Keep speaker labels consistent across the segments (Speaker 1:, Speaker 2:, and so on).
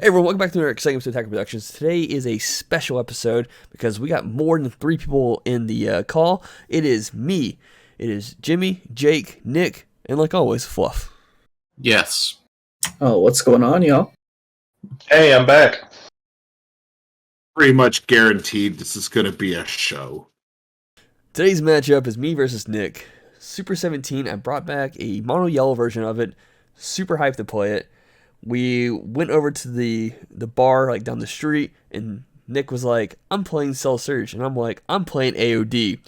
Speaker 1: Hey everyone, welcome back to another exciting episode of Attacker Productions. Today is a special episode because we got more than 3 people in the call. It is me, it is Jimmy, Jake, Nick, and like always, Fluff.
Speaker 2: Yes.
Speaker 3: Oh, what's going on, y'all?
Speaker 4: Hey, I'm back.
Speaker 2: Pretty much guaranteed this is going to be a show.
Speaker 1: Today's matchup is me versus Nick. Super 17, I brought back a mono yellow version of it. Super hyped to play it. We went over to the bar like down the street, and Nick was like, I'm playing Cell Surge, and I'm like, I'm playing AOD.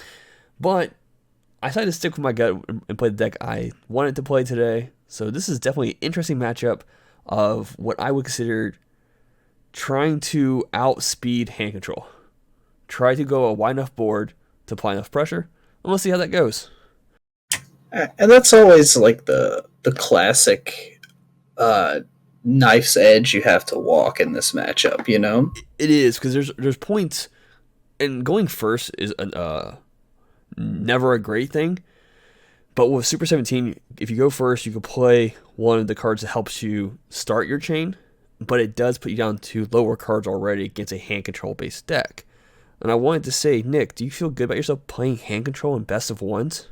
Speaker 1: But I decided to stick with my gut and play the deck I wanted to play today. So this is definitely an interesting matchup of what I would consider trying to outspeed hand control. Try to go a wide enough board to apply enough pressure, and we'll see how that goes.
Speaker 3: And that's always like the classic knife's edge you have to walk in this matchup, you know?
Speaker 1: It is, because there's points, and going first is never a great thing. But with Super 17, if you go first, you can play one of the cards that helps you start your chain, but it does put you down to lower cards already against a hand control based deck. And I wanted to say, Nick, do you feel good about yourself playing hand control in best of ones?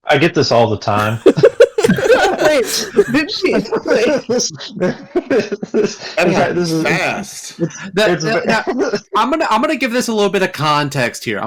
Speaker 4: I get this all the time.
Speaker 2: This is fast.
Speaker 5: I'm gonna give this a little bit of context here.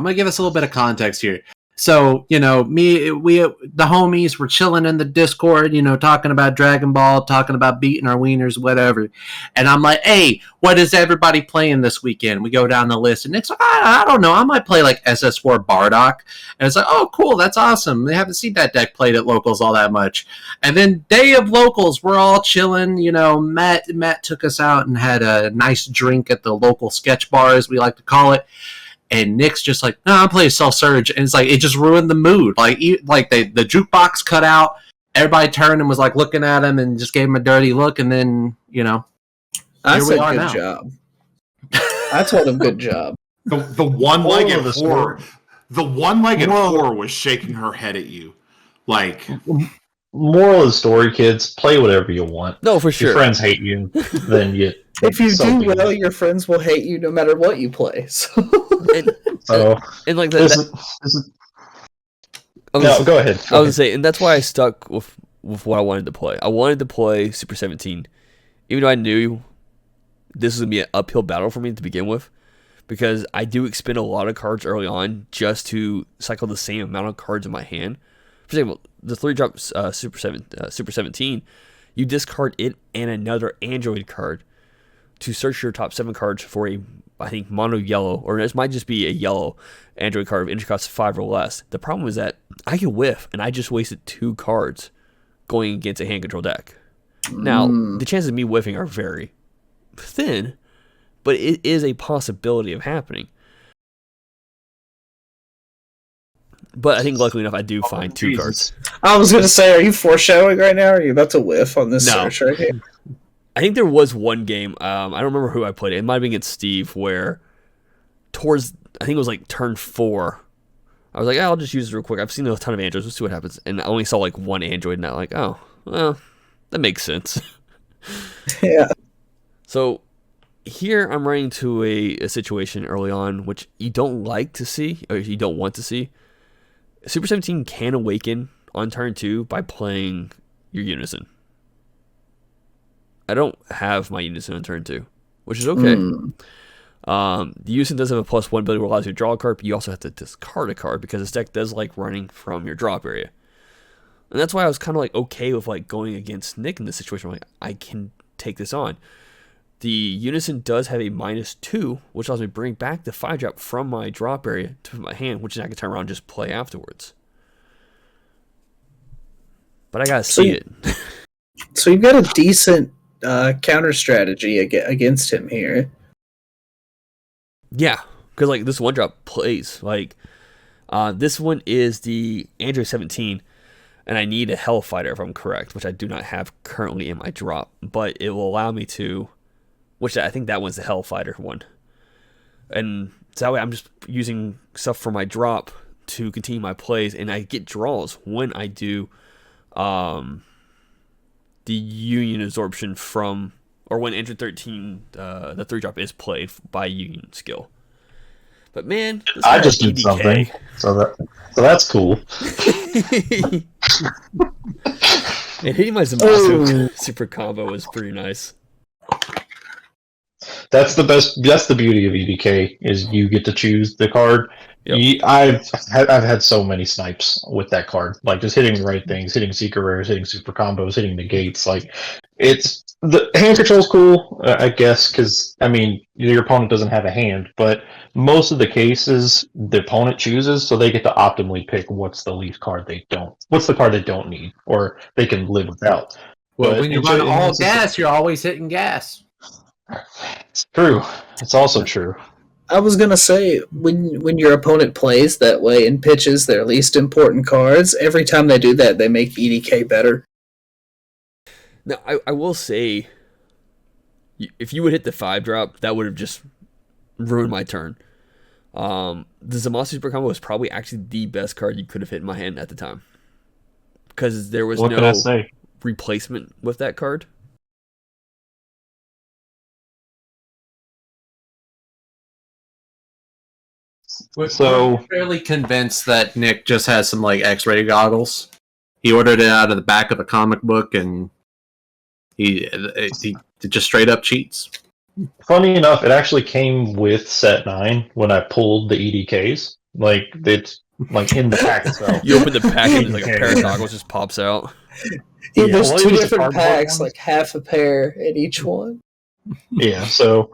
Speaker 5: So, you know, the homies were chilling in the Discord, you know, talking about Dragon Ball, talking about beating our wieners, whatever. And I'm like, hey, what is everybody playing this weekend? We go down the list, and Nick's like, I don't know, I might play like SS4 Bardock. And it's like, oh, cool, that's awesome. They haven't seen that deck played at locals all that much. And then day of locals, we're all chilling. You know, Matt took us out and had a nice drink at the local sketch bar, as we like to call it. And Nick's just like, no, I'm playing Self Surge, and it's like it just ruined the mood. Like the jukebox cut out, everybody turned and was like looking at him and just gave him a dirty look, and then
Speaker 3: I
Speaker 5: here
Speaker 3: said
Speaker 5: we are
Speaker 3: good
Speaker 5: now.
Speaker 3: job. I told him good job.
Speaker 2: The one-legged
Speaker 4: Moral of the
Speaker 2: whore.
Speaker 4: story.
Speaker 2: The one-legged whore was shaking her head at you. Like,
Speaker 4: Moral of the story, kids, play whatever you want.
Speaker 1: No, for
Speaker 4: If
Speaker 1: sure.
Speaker 4: your friends hate you, then you...
Speaker 3: If you
Speaker 4: so
Speaker 3: do
Speaker 4: be
Speaker 3: well,
Speaker 4: it.
Speaker 3: your friends will hate you no matter what you play. So.
Speaker 4: So,
Speaker 1: And like
Speaker 4: this
Speaker 1: that,
Speaker 4: is...
Speaker 1: I was-
Speaker 4: No, go ahead.
Speaker 1: I was gonna say, and that's why I stuck with what I wanted to play. I wanted to play Super 17, even though I knew this was gonna be an uphill battle for me to begin with, because I do expend a lot of cards early on just to cycle the same amount of cards in my hand. For example, the 3-drop Super 17, you discard it and another Android card to search your top 7 cards for a, I think, mono yellow, or this might just be a yellow Android card of entry cost 5 or less. The problem is that I can whiff, and I just wasted 2 cards going against a hand control deck. Now, the chances of me whiffing are very thin, but it is a possibility of happening. But I think luckily enough, I do find 2 cards.
Speaker 3: I was going to say, are you foreshadowing right now? Or are you about to whiff on this
Speaker 1: No.
Speaker 3: search right here?
Speaker 1: I think there was one game, I don't remember who I played. It might have been against Steve, where I think it was like turn 4, I was like, I'll just use it real quick. I've seen a ton of androids. Let's see what happens. And I only saw like 1 android, and I'm like, oh, well, that makes sense.
Speaker 3: Yeah.
Speaker 1: So here I'm running to a situation early on which you don't like to see, or you don't want to see. Super 17 can awaken on turn 2 by playing your Unison. I don't have my Unison on turn 2, which is okay. The Unison does have a +1 ability where it allows you to draw a card, but you also have to discard a card because this deck does like running from your drop area. And that's why I was kind of like okay with like going against Nick in this situation. I'm like, I can take this on. The Unison does have a -2, which allows me to bring back the 5-drop from my drop area to my hand, which I can turn around and just play afterwards. But I gotta see it.
Speaker 3: So you've got a decent counter strategy against him here.
Speaker 1: Yeah, because like this 1-drop plays. Like this one is the Android 17, and I need a Hellfighter if I'm correct, which I do not have currently in my drop, but it will allow me to, which I think that one's the Hellfighter one. And so that way I'm just using stuff for my drop to continue my plays, and I get draws when I do the Union absorption from or when Engine 13, the 3-drop is played by Union skill. But man, this
Speaker 4: I
Speaker 1: guy
Speaker 4: just
Speaker 1: has
Speaker 4: did something, so that's cool.
Speaker 1: And hitting my Zamasu super combo was pretty nice.
Speaker 4: That's the best. That's the beauty of EDK is you get to choose the card.
Speaker 1: Yep.
Speaker 4: I've had so many snipes with that card, like just hitting the right things, hitting secret rares, hitting super combos, hitting negates. Like it's the hand control's cool, I guess, because I mean your opponent doesn't have a hand, but most of the cases the opponent chooses, so they get to optimally pick what's the least card they don't, what's the card they don't need, or they can live without.
Speaker 5: Well,
Speaker 4: But
Speaker 5: when you
Speaker 4: in
Speaker 5: run
Speaker 4: in
Speaker 5: all
Speaker 4: instances-
Speaker 5: gas, you're always hitting gas.
Speaker 4: it's true. It's also true.
Speaker 3: I was gonna say when your opponent plays that way and pitches their least important cards, every time they do that, they make EDK better.
Speaker 1: Now, I will say, if you would hit the 5-drop, that would have just ruined my turn. The Zamasu super combo was probably actually the best card you could have hit in my hand at the time, because there was
Speaker 4: What can I
Speaker 1: no
Speaker 4: say?
Speaker 1: replacement with that card.
Speaker 4: So
Speaker 5: I'm fairly convinced that Nick just has some like X-ray goggles. He ordered it out of the back of a comic book, and he just straight up cheats.
Speaker 4: funny enough, it actually came with set 9 when I pulled the EDKs. Like it's like in the pack itself.
Speaker 1: You open the pack and like a pair of goggles just pops out.
Speaker 3: Yeah,
Speaker 4: Yeah,
Speaker 3: there's
Speaker 4: well, it
Speaker 3: two
Speaker 4: was a
Speaker 3: different
Speaker 4: cardboard
Speaker 3: packs,
Speaker 4: one.
Speaker 3: like half a pair in each one.
Speaker 4: Yeah, so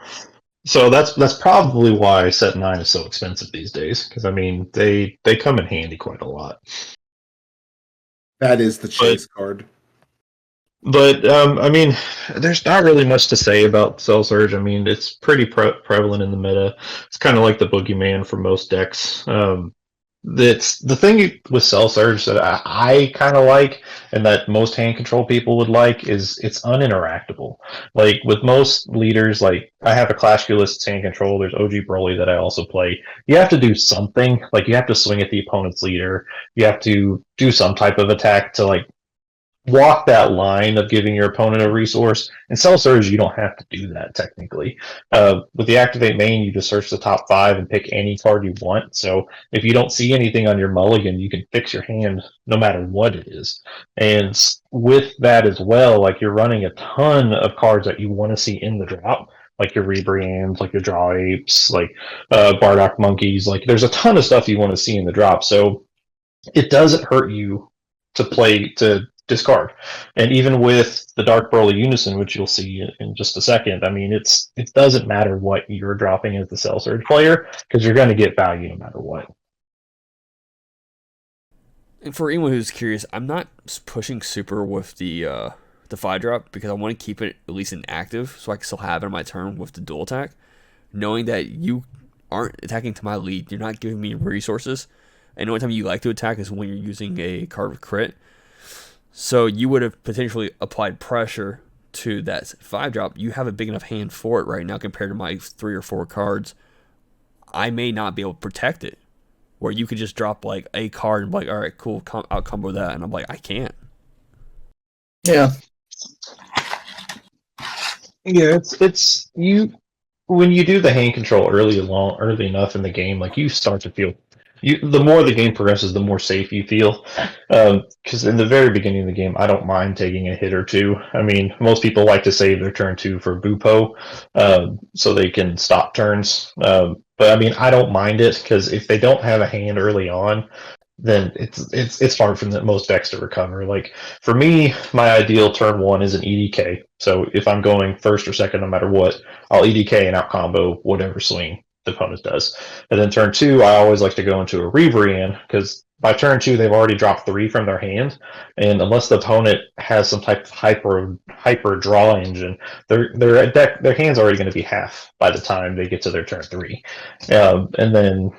Speaker 4: that's probably why set 9 is so expensive these days, because I mean they come in handy quite a lot.
Speaker 2: That is the chase card.
Speaker 4: But I mean, there's not really much to say about Cell Surge. I mean, it's pretty prevalent in the meta. It's kind of like the boogeyman for most decks. That's the thing with Cell Surge that I kind of like, and that most hand control people would like, is it's uninteractable. Like with most leaders, like I have a Clash Duelist hand control. There's OG Broly that I also play. You have to do something. Like you have to swing at the opponent's leader. You have to do some type of attack to like walk that line of giving your opponent a resource. In Cell Surge, you don't have to do that technically. With the Activate main, you just search the top 5 and pick any card you want. So if you don't see anything on your mulligan, you can fix your hand no matter what it is. And with that as well, like you're running a ton of cards that you want to see in the drop. Like your Rebrians, like your Draw Apes, like Bardock Monkeys. Like there's a ton of stuff you want to see in the drop. So it doesn't hurt you to discard. And even with the Dark Broly Unison, which you'll see in just a second, I mean, it doesn't matter what you're dropping as the Cell Surge player, because you're going to get value no matter what.
Speaker 1: And for anyone who's curious, I'm not pushing super with the 5-drop because I want to keep it at least inactive so I can still have it on my turn with the dual attack, knowing that you aren't attacking to my lead. You're not giving me resources. And the only time you like to attack is when you're using a card with crit. So you would have potentially applied pressure to that 5-drop. You have a big enough hand for it right now compared to my 3 or 4 cards. I may not be able to protect it. Where you could just drop like a card and be like, all right, cool, out combo that. And I'm like, I can't.
Speaker 3: Yeah.
Speaker 4: Yeah, it's you when you do the hand control early enough in the game, like you start to feel the more the game progresses, the more safe you feel. Because in the very beginning of the game, I don't mind taking a hit or two. I mean, most people like to save their turn 2 for Bupo, so they can stop turns. But I mean, I don't mind it because if they don't have a hand early on, then it's hard for most decks to recover. Like for me, my ideal turn 1 is an EDK. So if I'm going first or second, no matter what, I'll EDK and out combo whatever swing the opponent does. And then turn 2, I always like to go into a Rebrian because by turn 2 they've already dropped 3 from their hand, and unless the opponent has some type of hyper draw engine, their hand's already going to be half by the time they get to their turn 3. And then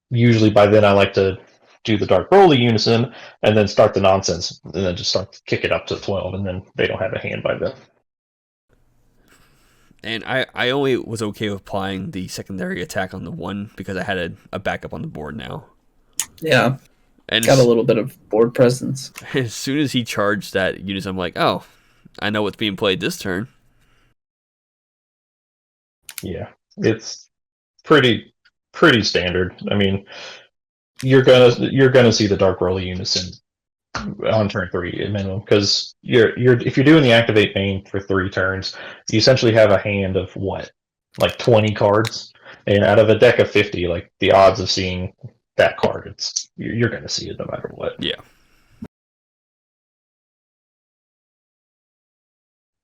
Speaker 4: usually by then I like to do the Dark Broly Unison and then start the nonsense and then just start to kick it up to 12, and then they don't have a hand by then.
Speaker 1: And I only was okay with applying the secondary attack on the 1 because I had a backup on the board now.
Speaker 3: Yeah.
Speaker 1: And
Speaker 3: Got a little bit of board presence.
Speaker 1: as soon as he charged that unison, I'm like, oh, I know what's being played this turn.
Speaker 4: Yeah, it's pretty standard. I mean, you're gonna see the Dark Broly Unison on turn 3 at minimum, because you're if you're doing the activate main for 3 turns, you essentially have a hand of what, like 20 cards, and out of a deck of 50, like the odds of seeing that card, you're gonna see it no matter what.
Speaker 1: Yeah.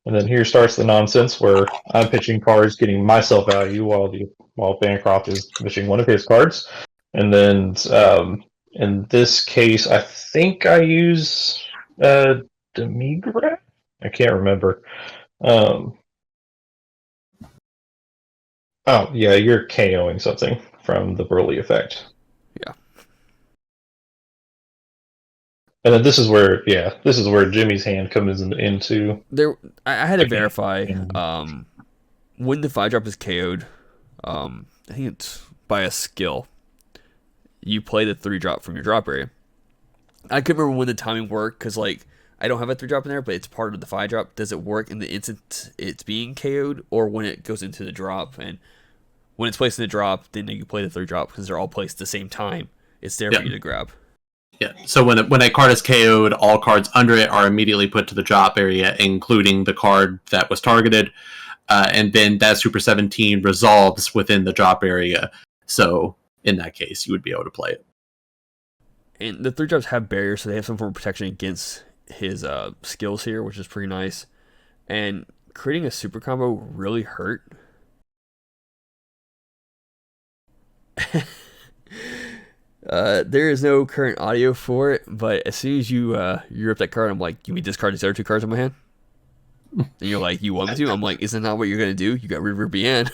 Speaker 4: And then here starts the nonsense where I'm pitching cards, getting myself value while Bancroft is pitching one of his cards. And then in this case, I think I use Demigra? I can't remember. Oh yeah, you're KOing something from the Broly effect.
Speaker 1: Yeah.
Speaker 4: And then this is where Jimmy's hand comes into.
Speaker 1: I had to verify when the 5-drop is KO'd. I think it's by a skill. You play the 3-drop from your drop area. I couldn't remember when the timing worked because like I don't have a 3-drop in there, but it's part of the 5-drop. Does it work in the instant it's being KO'd, or when it goes into the drop? And when it's placed in the drop, then you play the 3-drop because they're all placed at the same time. It's there for you to grab.
Speaker 5: Yeah. So when a card is KO'd, all cards under it are immediately put to the drop area, including the card that was targeted, and then that Super 17 resolves within the drop area. So in that case, you would be able to play it.
Speaker 1: And the 3-drops have barriers, so they have some form of protection against his skills here, which is pretty nice. And creating a super combo really hurt. There is no current audio for it, but as soon as you rip that card, I'm like, you mean discard these other 2 cards in my hand? And you're like, you want me to? I'm like, isn't that what you're gonna do? You got River Bien.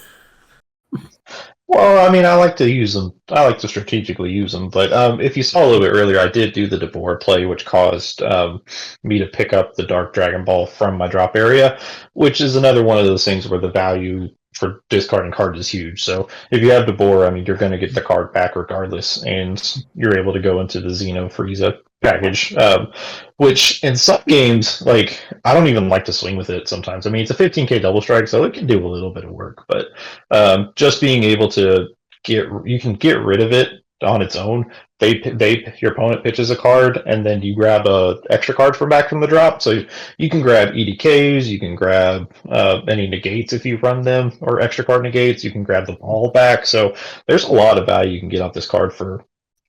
Speaker 4: Well, I mean, I like to use them. I like to strategically use them. But if you saw a little bit earlier, I did do the Devore play, which caused me to pick up the Dark Dragon Ball from my drop area, which is another one of those things where the value for discarding cards is huge. So if you have Devore, I mean, you're going to get the card back regardless, and you're able to go into the Xeno Frieza package, which in some games, like, I don't even like to swing with it sometimes. I mean, it's a 15k double strike, so it can do a little bit of work, but just being able to you can get rid of it on its own. Your opponent pitches a card, and then you grab a extra card from the drop. So you can grab EDKs, you can grab any negates if you run them, or extra card negates. You can grab them all back. So there's a lot of value you can get off this card for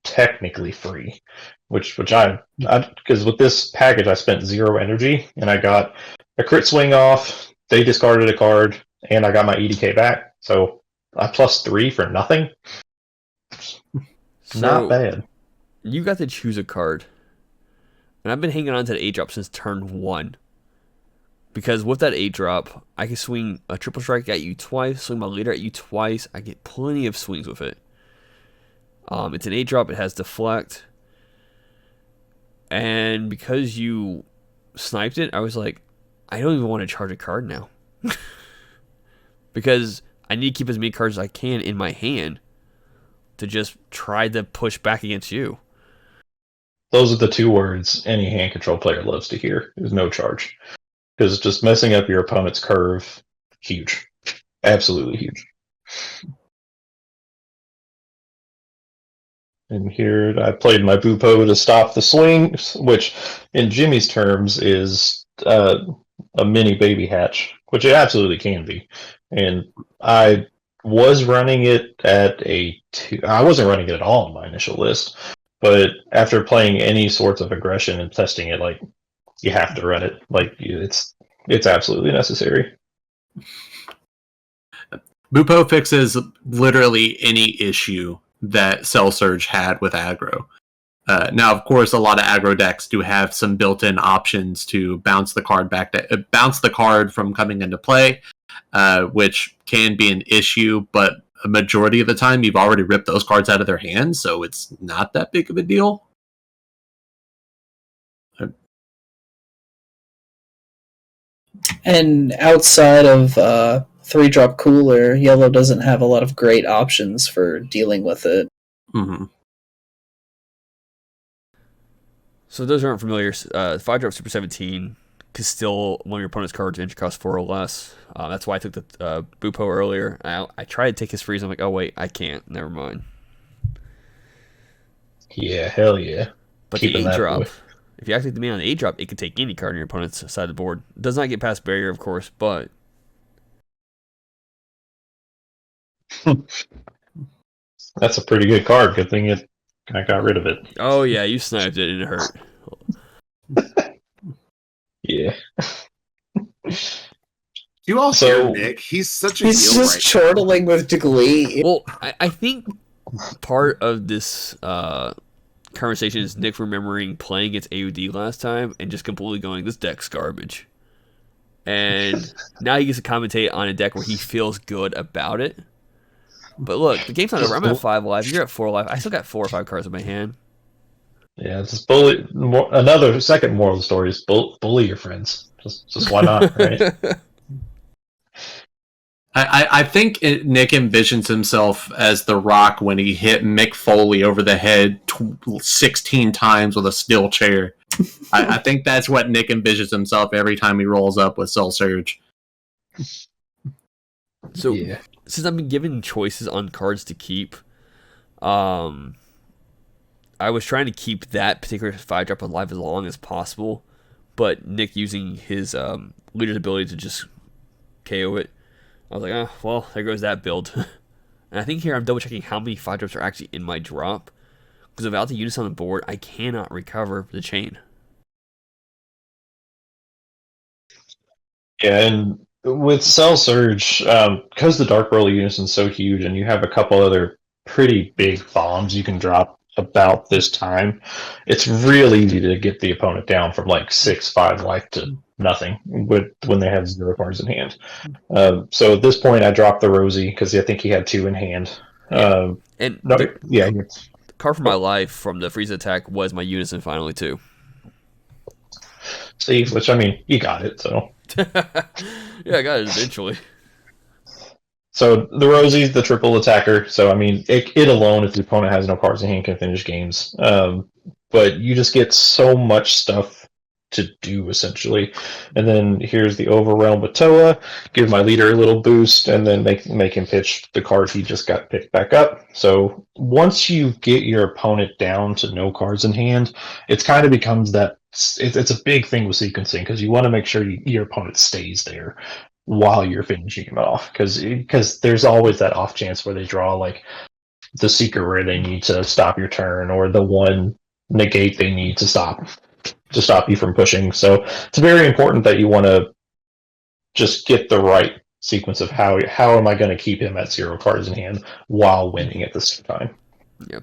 Speaker 4: technically free. Which I because with this package I spent 0 energy and I got a crit swing off. They discarded a card and I got my EDK back. So I +3 for nothing. Not bad.
Speaker 1: You got to choose a card, and I've been hanging on to the 8-drop since turn 1. Because with that 8-drop, I can swing a triple strike at you twice, swing my leader at you twice. I get plenty of swings with it. It's an 8-drop. It has deflect. And because you sniped it, I was like, I don't even want to charge a card now. Because I need to keep as many cards as I can in my hand to just try to push back against you.
Speaker 4: Those are the 2 words any hand control player loves to hear, is no charge. Because just messing up your opponent's curve, huge. Absolutely huge. And here I played my Bupo to stop the swings, which in Jimmy's terms is a mini baby hatch, which it absolutely can be. And I was running it at a 2. I wasn't running it at all on my initial list, but after playing any sorts of aggression and testing it, like, you have to run it. Like, it's absolutely necessary.
Speaker 5: Bupo fixes literally any issue that Cell Surge had with aggro. Now, of course, a lot of aggro decks do have some built-in options to bounce the card from coming into play, which can be an issue, but a majority of the time you've already ripped those cards out of their hands, so it's not that big of a deal.
Speaker 3: And outside of 3-drop Cooler, Yellow doesn't have a lot of great options for dealing with it.
Speaker 5: Mm-hmm.
Speaker 1: So those who aren't familiar, 5-drop Super 17 could steal one of your opponent's cards and cost 4 or less. That's why I took the Bupo earlier. I tried to take his freeze. I'm like, oh wait, I can't. Never mind.
Speaker 4: Yeah, hell yeah.
Speaker 1: But the 8-drop, if you activate the man on the 8-drop, it can take any card on your opponent's side of the board. It does not get past barrier, of course, but
Speaker 4: that's a pretty good card. Good thing I got rid of it.
Speaker 1: oh yeah, you sniped it and it hurt.
Speaker 4: Yeah.
Speaker 2: You all hear Nick? He's such a
Speaker 3: He's
Speaker 2: heel
Speaker 3: just
Speaker 2: right
Speaker 3: chortling with glee.
Speaker 1: Well, I think part of this conversation is Nick remembering playing against AOD last time and just completely going, this deck's garbage. And now he gets to commentate on a deck where he feels good about it. But look, the game's not over. I'm at 5 life. You're at 4 life. I still got 4 or 5 cards in my hand.
Speaker 4: Yeah, it's just another second moral of the story is bully your friends. Just why not, right?
Speaker 5: I think Nick envisions himself as The Rock when he hit Mick Foley over the head 16 times with a steel chair. I think that's what Nick envisions himself every time he rolls up with Soul Surge.
Speaker 1: So, since I've been given choices on cards to keep, I was trying to keep that particular 5-drop alive as long as possible, but Nick using his leader's ability to just KO it, I was like, oh, well, there goes that build. And I think here I'm double checking how many 5-drops are actually in my drop, because without the units on the board, I cannot recover the chain.
Speaker 4: Yeah, and with Cell Surge, because the Dark Roller unison is so huge, and you have a couple other pretty big bombs you can drop about this time, it's really easy to get the opponent down from like 6-5 life to nothing when they have 0 cards in hand. So at this point, I dropped the Rosie because I think he had 2 in hand.
Speaker 1: The card for my life from the freeze attack was my unison finally too.
Speaker 4: See, which I mean, you got it, so.
Speaker 1: Yeah, I got it eventually.
Speaker 4: So the Rosie's the triple attacker. So I mean, it alone, if the opponent has no cards in hand, can finish games. But you just get so much stuff to do essentially. And then here's the Overwhelm with Toa. Give my leader a little boost, and then make him pitch the card he just got picked back up. So once you get your opponent down to no cards in hand, it kind of becomes that. It's a big thing with sequencing because you want to make sure your opponent stays there while you're finishing him off, because there's always that off chance where they draw like the secret where they need to stop your turn, or the one negate they need to stop you from pushing. So it's very important that you want to just get the right sequence of how am I going to keep him at 0 cards in hand while winning at the same time.
Speaker 1: Yep.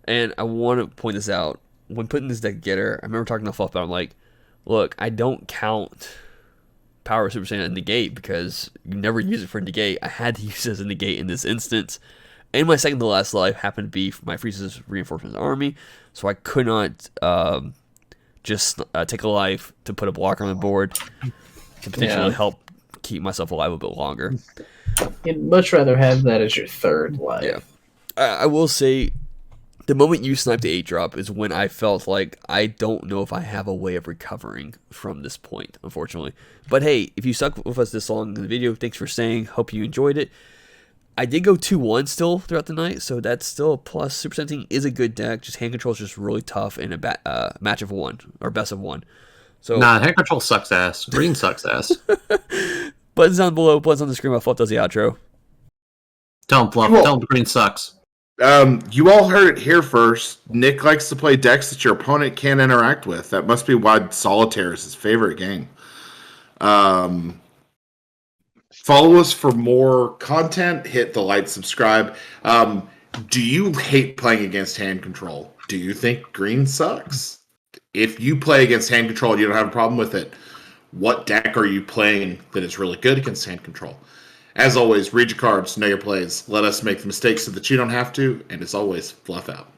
Speaker 1: And I want to point this out. When putting this deck together, I remember talking to Fluff about, I'm like, look, I don't count Power Super Saiyan as negate because you never use it for negate. I had to use it as a negate in this instance. And my second to last life happened to be my Frieza's Reinforcements Army, so I could not just take a life to put a blocker on the board to potentially help keep myself alive a bit longer.
Speaker 3: You'd much rather have that as your 3rd life.
Speaker 1: Yeah. I will say, the moment you sniped the 8-drop is when I felt like I don't know if I have a way of recovering from this point, unfortunately. But hey, if you stuck with us this long in the video, thanks for staying. Hope you enjoyed it. I did go 2-1 still throughout the night, so that's still a plus. Super 17 is a good deck. Just hand control is just really tough in a match of 1 or best of 1. So
Speaker 5: hand control sucks ass. Green sucks ass.
Speaker 1: Buttons down below, buttons on the screen while Fluff does the outro.
Speaker 5: Tell him, Fluff. Tell him green sucks.
Speaker 2: You all heard it here first. Nick likes to play decks that your opponent can't interact with. That must be why Solitaire is his favorite game. Follow us for more content. Hit the like, subscribe. Do you hate playing against hand control? Do you think green sucks? If you play against hand control and you don't have a problem with it, what deck are you playing that is really good against hand control? As always, read your cards, know your plays. Let us make the mistakes so that you don't have to. And as always, Fluff out.